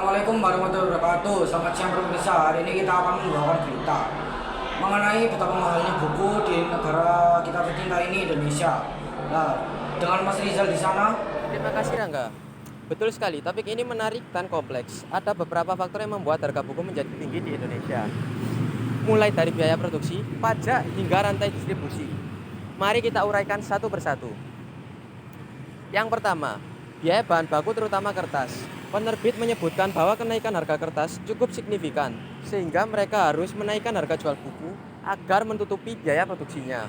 Assalamualaikum warahmatullahi wabarakatuh. Selamat siang pemirsa. Hari ini kita akan membawakan berita mengenai betapa mahalnya buku di negara kita tercinta ini, Indonesia. Nah, dengan Mas Rizal di sana. Terima kasih Rangga. Betul sekali, topik ini menarik dan kompleks. Ada beberapa faktor yang membuat harga buku menjadi tinggi di Indonesia. Mulai dari biaya produksi, pajak, hingga rantai distribusi. Mari kita uraikan satu persatu. Yang pertama, biaya bahan baku terutama kertas. Penerbit menyebutkan bahwa kenaikan harga kertas cukup signifikan, sehingga mereka harus menaikkan harga jual buku agar menutupi biaya produksinya.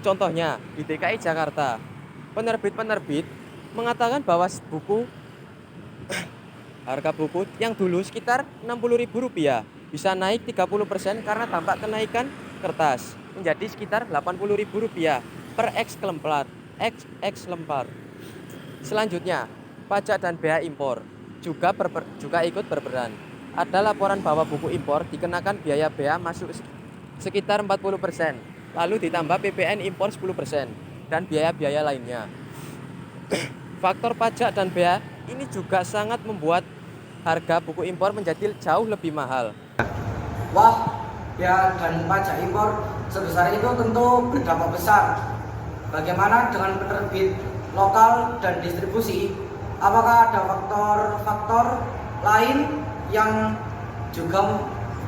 Contohnya, di DKI Jakarta, penerbit-penerbit mengatakan bahwa harga buku yang dulu sekitar Rp60.000 bisa naik 30% karena dampak kenaikan kertas menjadi sekitar Rp80.000 per X lembar. Selanjutnya, pajak dan bea impor juga ikut berperan. Ada laporan bahwa buku impor dikenakan biaya bea masuk sekitar 40%, lalu ditambah PPN impor 10% dan biaya-biaya lainnya. Faktor pajak dan bea ini juga sangat membuat harga buku impor menjadi jauh lebih mahal. Wah, bea dan pajak impor sebesar itu tentu berdampak besar. Bagaimana dengan penerbit lokal dan distribusi? Apakah ada faktor-faktor lain yang juga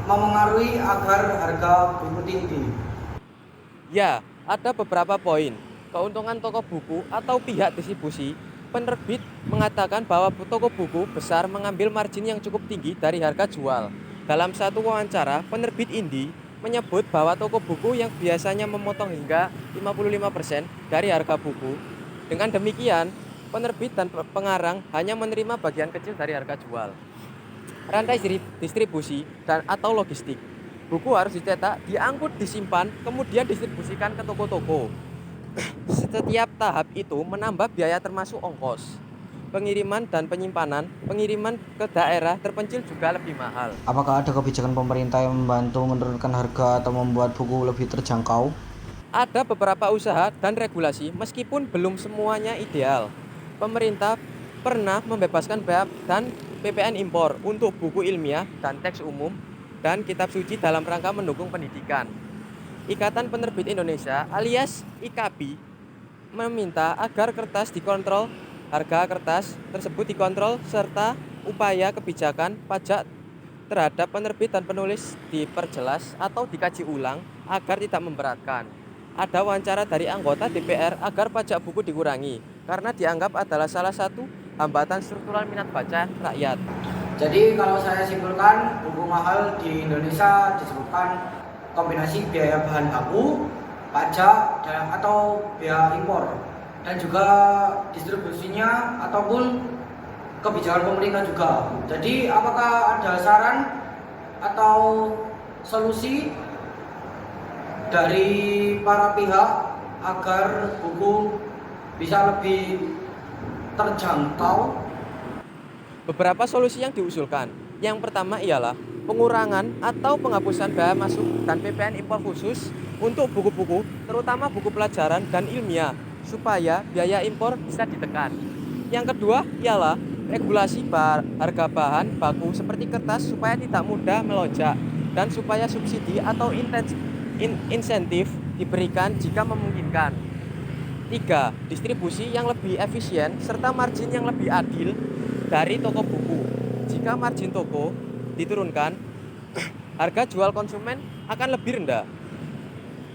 memengaruhi agar harga buku tinggi? Ya, ada beberapa poin. Keuntungan toko buku atau pihak distribusi. Penerbit mengatakan bahwa toko buku besar mengambil margin yang cukup tinggi dari harga jual. Dalam satu wawancara, penerbit indie menyebut bahwa toko buku yang biasanya memotong hingga 55% dari harga buku. Dengan demikian, penerbit dan pengarang hanya menerima bagian kecil dari harga jual. Rantai distribusi dan atau logistik. Buku harus dicetak, diangkut, disimpan, kemudian distribusikan ke toko-toko. Setiap tahap itu menambah biaya termasuk ongkos. Pengiriman dan penyimpanan, pengiriman ke daerah terpencil juga lebih mahal. Apakah ada kebijakan pemerintah yang membantu menurunkan harga atau membuat buku lebih terjangkau? Ada beberapa usaha dan regulasi meskipun belum semuanya ideal. Pemerintah pernah membebaskan bea dan PPN impor untuk buku ilmiah dan teks umum dan kitab suci dalam rangka mendukung pendidikan. Ikatan Penerbit Indonesia alias IKAPI meminta agar harga kertas tersebut dikontrol serta upaya kebijakan pajak terhadap penerbit dan penulis diperjelas atau dikaji ulang agar tidak memberatkan. Ada wawancara dari anggota DPR agar pajak buku dikurangi karena dianggap adalah salah satu hambatan struktural minat baca rakyat. Jadi kalau saya simpulkan, buku mahal di Indonesia disebabkan kombinasi biaya bahan baku, pajak atau biaya impor, dan juga distribusinya ataupun kebijakan pemerintah juga. Jadi apakah ada saran atau solusi dari para pihak agar buku bisa lebih terjangkau? Beberapa solusi yang diusulkan. Yang pertama ialah pengurangan atau penghapusan bea masuk dan PPN impor khusus untuk buku-buku, terutama buku pelajaran dan ilmiah, supaya biaya impor bisa ditekan. Yang kedua ialah regulasi harga bahan baku seperti kertas supaya tidak mudah melonjak dan supaya subsidi atau insentif diberikan jika memungkinkan. 3. Distribusi yang lebih efisien serta margin yang lebih adil dari toko buku. Jika margin toko diturunkan, harga jual konsumen akan lebih rendah.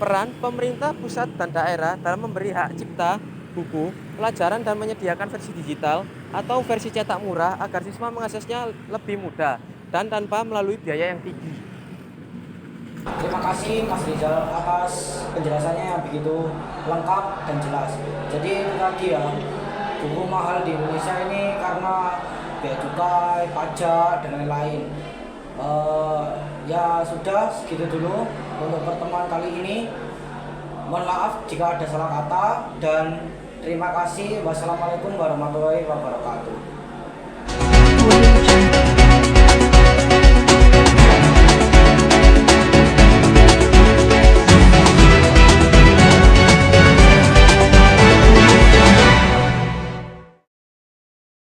Peran pemerintah pusat dan daerah dalam memberi hak cipta buku, pelajaran dan menyediakan versi digital atau versi cetak murah agar siswa mengaksesnya lebih mudah dan tanpa melalui biaya yang tinggi. Terima kasih Mas Rizal atas penjelasannya yang begitu lengkap dan jelas. Jadi itu tadi ya, buku mahal di Indonesia ini karena bea cukai, pajak, dan lain-lain. Ya sudah, segitu dulu untuk pertemuan kali ini. Mohon maaf jika ada salah kata dan terima kasih. Wassalamualaikum warahmatullahi wabarakatuh.